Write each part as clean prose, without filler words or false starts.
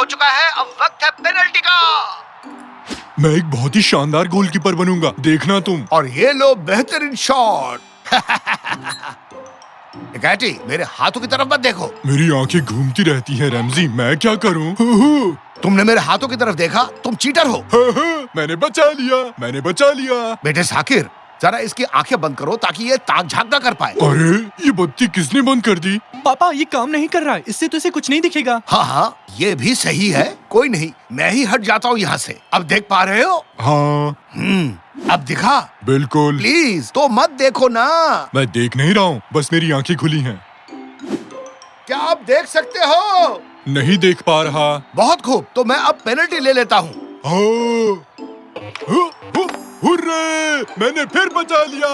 हो चुका है, अब वक्त है पेनल्टी का। मैं एक बहुत ही शानदार गोलकीपर बनूंगा, देखना तुम। और ये लो बेहतरीन शॉट। निकाटी, मेरे हाथों की तरफ मत देखो। मेरी आंखें घूमती रहती हैं रैमजी, मैं क्या करूं? तुमने मेरे हाथों की तरफ देखा, तुम चीटर हो। मैंने बचा लिया। बेटे साकिर, जरा इसकी आंखें बंद करो ताकि ये ताक झांक ना कर पाए। अरे ये बत्ती किसने बंद कर दी? पापा ये काम नहीं कर रहा है, इससे तो इसे कुछ नहीं दिखेगा। हाँ हाँ, ये भी सही है। कोई नहीं, मैं ही हट जाता हूँ यहाँ से। अब देख पा रहे हो? हाँ अब दिखा। बिल्कुल। प्लीज तो मत देखो ना। मैं देख नहीं रहा हूँ, बस मेरी आंखें खुली हैं। क्या आप देख सकते हो? नहीं देख पा रहा। बहुत खूब, तो मैं अब पेनल्टी ले लेता हूँ। हुर्रे! मैंने फिर बचा लिया।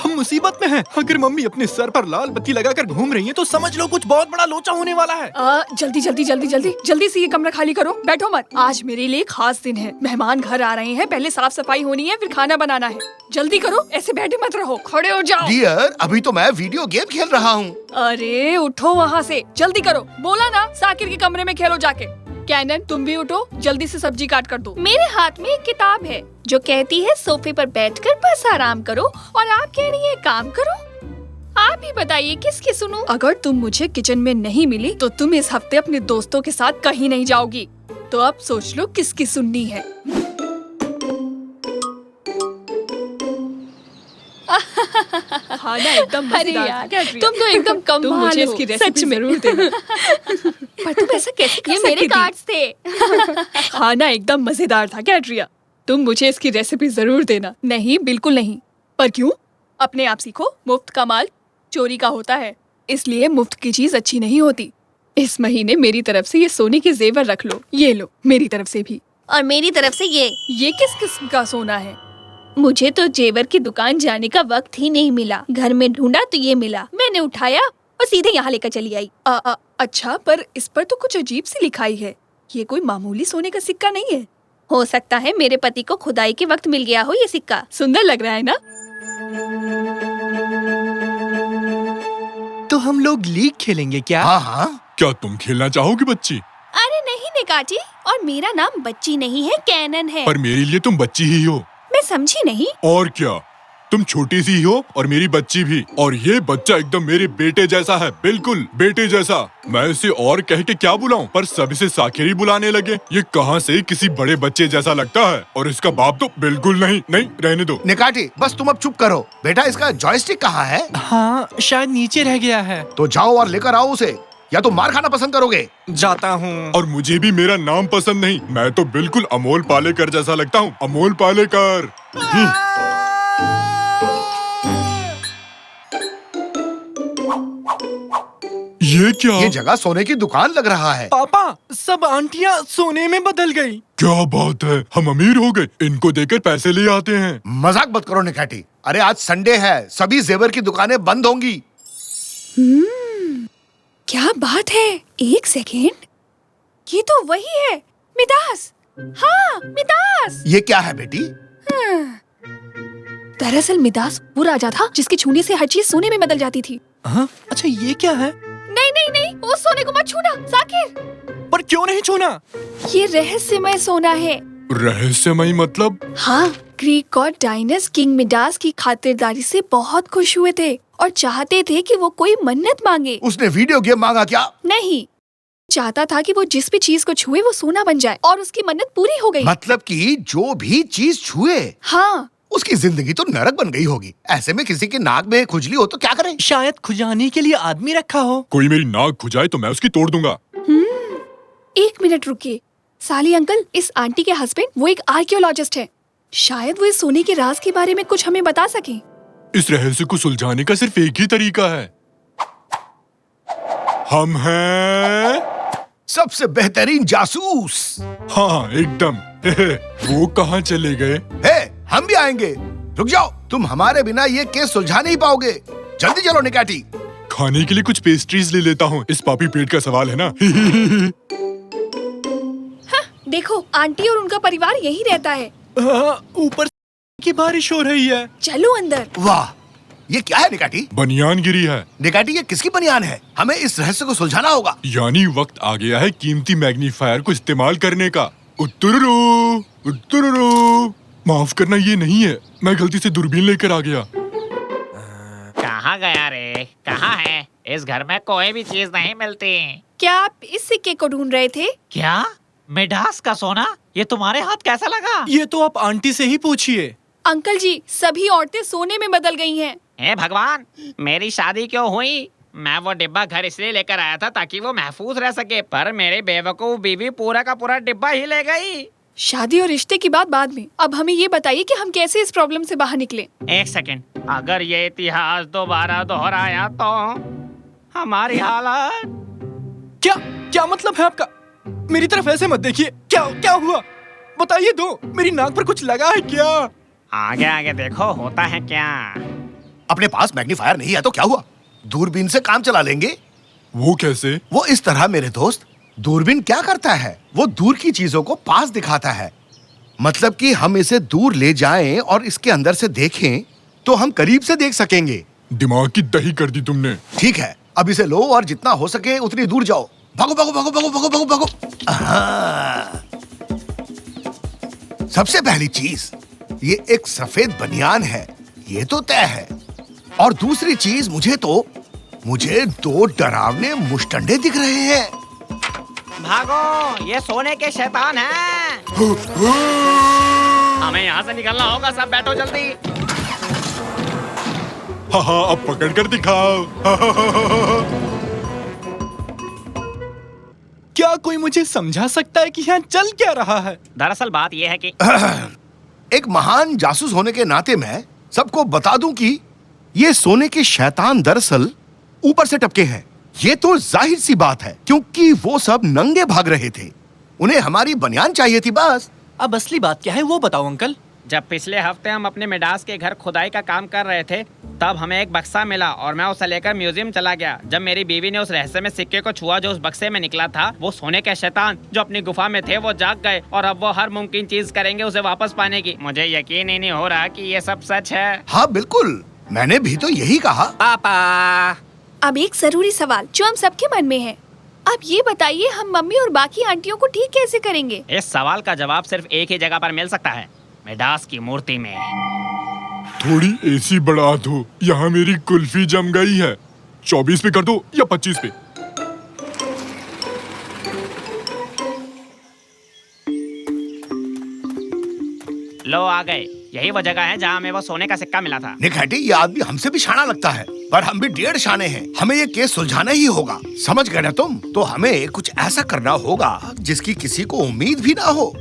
हम मुसीबत में हैं। अगर मम्मी अपने सर पर लाल बत्ती लगाकर घूम रही हैं, तो समझ लो कुछ बहुत बड़ा लोचा होने वाला है। जल्दी से ये कमरा खाली करो, बैठो मत। आज मेरे लिए खास दिन है, मेहमान घर आ रहे हैं, पहले साफ सफाई होनी है, फिर खाना बनाना है। जल्दी करो, ऐसे बैठे मत रहो, खड़े हो जाओ। डियर, अभी तो मैं वीडियो गेम खेल रहा हूँ। अरे उठो वहाँ से, जल्दी करो। बोला ना साकिर के कमरे में खेलो जाके। कैनन, तुम भी उठो, जल्दी से सब्जी काट कर दो। मेरे हाथ में एक किताब है जो कहती है सोफे पर बैठकर बस आराम करो, और आप कह रही है काम करो। आप ही बताइए किसकी सुनूं? अगर तुम मुझे किचन में नहीं मिली तो तुम इस हफ्ते अपने दोस्तों के साथ कहीं नहीं जाओगी। तो अब सोच लो किसकी सुननी है। खाना एकदम मजेदार था। क्या तुम तो एकदम कम तुम मुझे इसकी रेसिपी जरूर देना। पर तुम ऐसा कैसे कर सकती थी? ये मेरे कार्ड्स थे। खाना एकदम मजेदार था कैट्रिया, तुम मुझे इसकी रेसिपी जरूर देना। नहीं, बिल्कुल नहीं। पर क्यों? अपने आप सीखो, मुफ्त का माल चोरी का होता है, इसलिए मुफ्त की चीज अच्छी नहीं होती। इस महीने मेरी तरफ से ये सोने के जेवर रख लो। ये लो, मेरी तरफ से भी। और मेरी तरफ से ये किस किस्म का सोना है? मुझे तो जेवर की दुकान जाने का वक्त ही नहीं मिला। घर में ढूंढा तो ये मिला, मैंने उठाया और सीधे यहाँ लेकर चली आई। अच्छा, पर इस पर तो कुछ अजीब सी लिखाई है। ये कोई मामूली सोने का सिक्का नहीं है। हो सकता है मेरे पति को खुदाई के वक्त मिल गया हो ये सिक्का। सुंदर लग रहा है ना? तो हम लोग लीग खेलेंगे क्या? हाँ हाँ। क्या तुम खेलना चाहोगी बच्ची? अरे नहीं निकाची, और मेरा नाम बच्ची नहीं है, कैनन है। पर मेरे लिए तुम बच्ची ही हो। मैं समझी नहीं। और क्या, तुम छोटी सी हो और मेरी बच्ची भी। और ये बच्चा एकदम मेरे बेटे जैसा है, बिल्कुल बेटे जैसा। मैं इसे और कह के क्या बुलाऊं, पर सब इसे साकिर ही बुलाने लगे। ये कहाँ से किसी बड़े बच्चे जैसा लगता है, और इसका बाप तो बिल्कुल नहीं। नहीं, रहने दो। निकाटी, बस तुम अब चुप करो। बेटा, इसका जॉयस्टिक कहाँ है? हाँ, शायद नीचे रह गया है। तो जाओ और लेकर आओ उसे, या तो मार खाना पसंद करोगे? जाता हूँ। और मुझे भी मेरा नाम पसंद नहीं। मैं तो बिल्कुल अमोल पालेकर जैसा लगता हूँ, अमोल पालेकर। ये क्या? ये जगह सोने की दुकान लग रहा है। पापा, सब आंटियाँ सोने में बदल गई। क्या बात है, हम अमीर हो गए। इनको देकर पैसे ले आते हैं। मजाक मत करो निकाटी। अरे आज संडे है, सभी जेवर की दुकानें बंद होंगी। क्या बात है, एक सेकेंड, ये तो वही है, मिदास। हाँ, मिदास। ये क्या है बेटी? दरअसल मिदास वो राजा था जिसके छूने से हर चीज सोने में बदल जाती थी। हाँ? अच्छा ये क्या है? नहीं, वो सोने को मत छूना साकिर। पर क्यों नहीं छूना? ये रहस्यमय सोना है। रहस्यमय मतलब? हाँ, ग्रीक गॉड डायनस किंग मिडास की खातिरदारी से बहुत खुश हुए थे और चाहते थे कि वो कोई मन्नत मांगे। उसने वीडियो गेम मांगा क्या? नहीं, चाहता था कि वो जिस भी चीज को छुए वो सोना बन जाए, और उसकी मन्नत पूरी हो गई। मतलब कि जो भी चीज छुए, हाँ, उसकी जिंदगी तो नरक बन गई होगी। ऐसे में किसी के नाक में खुजली हो तो क्या करें? शायद खुजाने के लिए आदमी रखा हो। कोई मेरी नाक खुजाए तो मैं उसकी तोड़ दूंगा। 1 मिनट रुकिए। साली अंकल, इस आंटी के हस्बैंड वो एक आर्कियोलॉजिस्ट है। शायद वो इस सोने के राज के बारे में कुछ हमें बता सके। इस रहस्य को सुलझाने का सिर्फ एक ही तरीका है। हम हैं सबसे बेहतरीन जासूस। हाँ, एकदम। वो कहाँ चले गए? हम भी आएंगे। रुक जाओ, तुम हमारे बिना ये केस सुलझा नहीं पाओगे। जल्दी चलो निकाटी। खाने के लिए कुछ पेस्ट्रीज ले लेता हूँ, इस पापी पेट का सवाल है ना। हाँ, देखो आंटी और उनका परिवार यही रहता है। ऊपर की बारिश हो रही है। चलो अंदर। वाह, ये क्या है निकाटी? बनियान गिरी है। निकाटी ये किसकी बनियान है? हमें इस रहस्य को सुलझाना होगा। यानी वक्त आ गया है कीमती मैग्नीफायर को इस्तेमाल करने का। उत्तुरुरु, उत्तुरुरु। माफ करना, ये नहीं है, मैं गलती से दूरबीन लेकर आ गया। कहाँ गया रे? कहाँ है? इस घर में कोई भी चीज नहीं मिलती। क्या आप इस सिक्के को ढूंढ रहे थे? क्या? मिडास का सोना? ये तुम्हारे हाथ कैसा लगा? ये तो आप आंटी से ही पूछिए। अंकल जी, सभी औरतें सोने में बदल गई हैं। हे भगवान, मेरी शादी क्यों हुई? मैं वो डिब्बा घर इसलिए लेकर आया था ताकि वो महफूज रह सके, पर मेरी बेवकूफ बीवी पूरा का पूरा डिब्बा ही ले गई। शादी और रिश्ते की बात बाद में, अब हमें ये बताइए कि हम कैसे इस प्रॉब्लम से बाहर निकले। एक सेकंड, अगर ये इतिहास दोबारा दोहराया तो हमारी हालत। क्या क्या मतलब है आपका? मेरी तरफ ऐसे मत देखिए। क्या क्या हुआ? बताइए दो, मेरी नाक पर कुछ लगा है क्या? आगे आगे देखो, होता है क्या। अपने पास मैग्नीफायर नहीं है तो क्या हुआ? दूरबीन से काम चला लेंगे। वो कैसे? वो इस तरह मेरे दोस्त, दूरबीन क्या करता है? वो दूर की चीजों को पास दिखाता है। मतलब कि हम इसे दूर ले जाएं और इसके अंदर से देखें तो हम करीब से देख सकेंगे। दिमाग की दही कर दी तुमने। ठीक है, अब इसे लो और जितना हो सके उतनी दूर जाओ। भागो भागो भागो भागो भागो भागो भागो। हाँ। सबसे पहली चीज, ये एक सफेद बनियान है, ये तो तय है। और दूसरी चीज, मुझे दो डरावने मुश्तंडे दिख रहे हैं। भागो, ये सोने के शैतान हैं। हमें यहाँ से निकलना होगा, सब बैठो जल्दी। हाँ, अब पकड़ कर दिखाओ। क्या कोई मुझे समझा सकता है कि यहाँ चल क्या रहा है? दरअसल बात यह है कि एक महान जासूस होने के नाते मैं सबको बता दूं कि ये सोने के शैतान दरअसल ऊपर से टपके हैं। ये तो जाहिर सी बात है, क्योंकि वो सब नंगे भाग रहे थे। उन्हें हमारी बनियान चाहिए थी बस। अब असली बात क्या है वो बताओ अंकल। जब पिछले हफ्ते हम अपने मिडास के घर खुदाई का काम कर रहे थे, तब हमें एक बक्सा मिला और मैं उसे लेकर म्यूजियम चला गया। जब मेरी बीवी ने उस रहस्य में सिक्के को छुआ जो उस बक्से में निकला था, वो सोने के शैतान जो अपनी गुफा में थे वो जाग गए और अब वो हर मुमकिन चीज करेंगे उसे वापस पाने की। मुझे यकीन ही नहीं हो रहा कि ये सब सच है। हाँ बिल्कुल, मैंने भी तो यही कहा। पापा, अब एक जरूरी सवाल जो हम सबके मन में है। अब ये बताइए, हम मम्मी और बाकी आंटियों को ठीक कैसे करेंगे? इस सवाल का जवाब सिर्फ एक ही जगह पर मिल सकता है, मिडास की मूर्ति में। थोड़ी एसी बढ़ा दो, यहाँ मेरी कुल्फी जम गई है। 24 पे कर दो या 25 पे। लो आ गए, यही वो जगह है जहाँ हमें वो सोने का सिक्का मिला था। निखाटी, ये आदमी हमसे भी शाना लगता है, पर हम भी 1.5 शाने हैं। हमें ये केस सुलझाना ही होगा, समझ गए ना तुम? तो हमें कुछ ऐसा करना होगा जिसकी किसी को उम्मीद भी ना हो।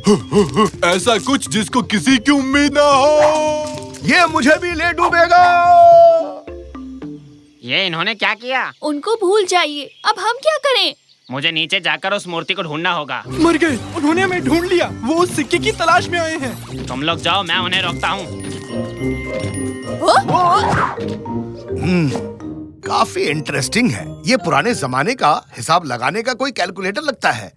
ऐसा कुछ जिसको किसी की उम्मीद ना हो। ये मुझे भी ले डूबेगा। ये इन्होंने क्या किया? उनको भूल जाइए, अब हम क्या करें? मुझे नीचे जाकर उस मूर्ति को ढूंढना होगा। मर गए, उन्होंने हमें ढूंढ लिया। वो उस सिक्के की तलाश में आए हैं। तुम लोग जाओ, मैं उन्हें रोकता हूँ। काफी इंटरेस्टिंग है। ये पुराने जमाने का हिसाब लगाने का कोई कैलकुलेटर लगता है।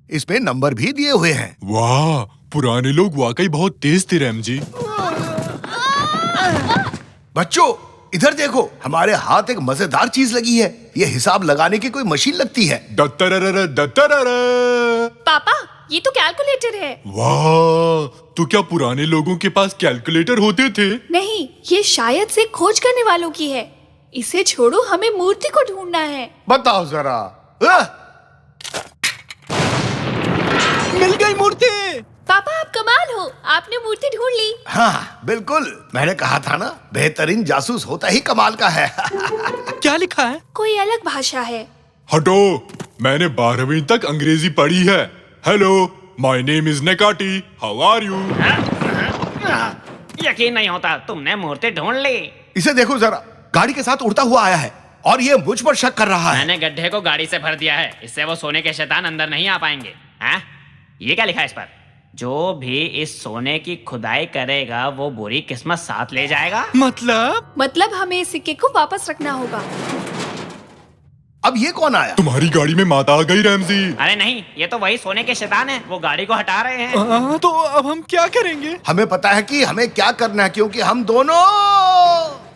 इसमें नंबर भी दिए हुए हैं। वाह, पुराने लोग वाकई बहुत तेज थे रैम जी। बच्चों इधर देखो, हमारे हाथ एक मजेदार चीज लगी है। ये हिसाब लगाने की कोई मशीन लगती है। दत्तररर, दत्तररर। पापा, ये तो कैलकुलेटर है। वाह, तो क्या पुराने लोगों के पास कैलकुलेटर होते थे? नहीं, ये शायद से खोज करने वालों की है। इसे छोड़ो, हमें मूर्ति को ढूंढना है। बताओ जरा। मिल गई मूर्ति। पापा, आप कमाल हो, आपने मूर्ति ढूंढ ली। हाँ बिल्कुल, मैंने कहा था ना, बेहतरीन जासूस होता ही कमाल का है। क्या लिखा है? कोई अलग भाषा है। हटो, मैंने 12वीं तक अंग्रेजी पढ़ी है। हेलो, माय नेम इज नेकाटी, हाउ आर यू? यकीन नहीं होता, तुमने मूर्ति ढूंढ ली। इसे देखो जरा, गाड़ी के साथ उड़ता हुआ आया है और ये मुझ पर शक कर रहा है। मैंने गड्ढे को गाड़ी से भर दिया है, इससे वो सोने के शैतान अंदर नहीं आ पाएंगे। हैं? ये क्या लिखा है इस पर? जो भी इस सोने की खुदाई करेगा वो बुरी किस्मत साथ ले जाएगा। मतलब हमें इस सिक्के को वापस रखना होगा। अब ये कौन आया? तुम्हारी गाड़ी में माता आ गई रैमजी। अरे नहीं, ये तो वही सोने के शैतान है, वो गाड़ी को हटा रहे हैं। तो अब हम क्या करेंगे? हमें पता है कि हमें क्या करना है, क्योंकि हम दोनों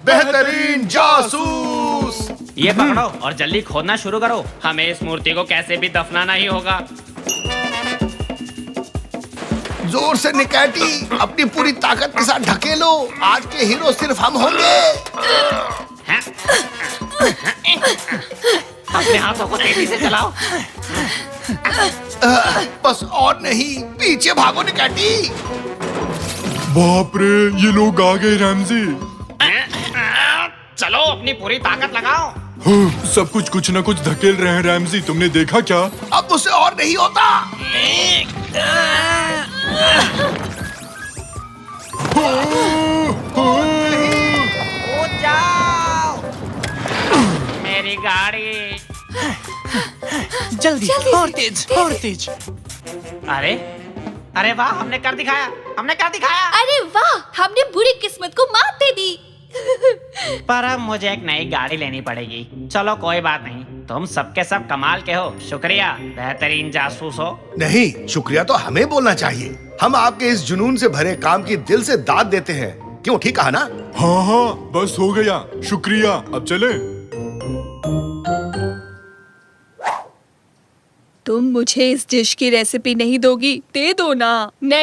बेहतरीन जासूस। ये पकड़ो और जल्दी खोदना शुरू करो। हमें इस मूर्ति को कैसे भी दफनाना ही होगा। जोर से निकैटी, अपनी पूरी ताकत के साथ ढकेलो। आज के हीरो सिर्फ हम होंगे। अपने हाथों को तेजी से चलाओ। बस और नहीं, पीछे भागो निकैटी। बाप रे, ये लोग आ गए रैमजी। चलो अपनी पूरी ताकत लगाओ। सब कुछ न कुछ धकेल रहे हैं रैमजी, तुमने देखा क्या? अब मुझसे और नहीं होता। कूद जाओ। मेरी गाड़ी। जल्दी और तेज और तेज। अरे अरे वाह, हमने कर दिखाया, हमने कर दिखाया। अरे वाह, हमने बुरी किस्मत को मात दे दी। पर अब मुझे एक नई गाड़ी लेनी पड़ेगी। चलो कोई बात नहीं, तुम सबके सब कमाल के हो। शुक्रिया, बेहतरीन जासूस हो। नहीं, शुक्रिया तो हमें बोलना चाहिए। हम आपके इस जुनून से भरे काम की दिल से दाद देते हैं। क्यों, ठीक कहा ना? हाँ, बस हो गया, शुक्रिया। अब चले। तुम मुझे इस डिश की रेसिपी नहीं दोगी? दे दो ना। नहीं।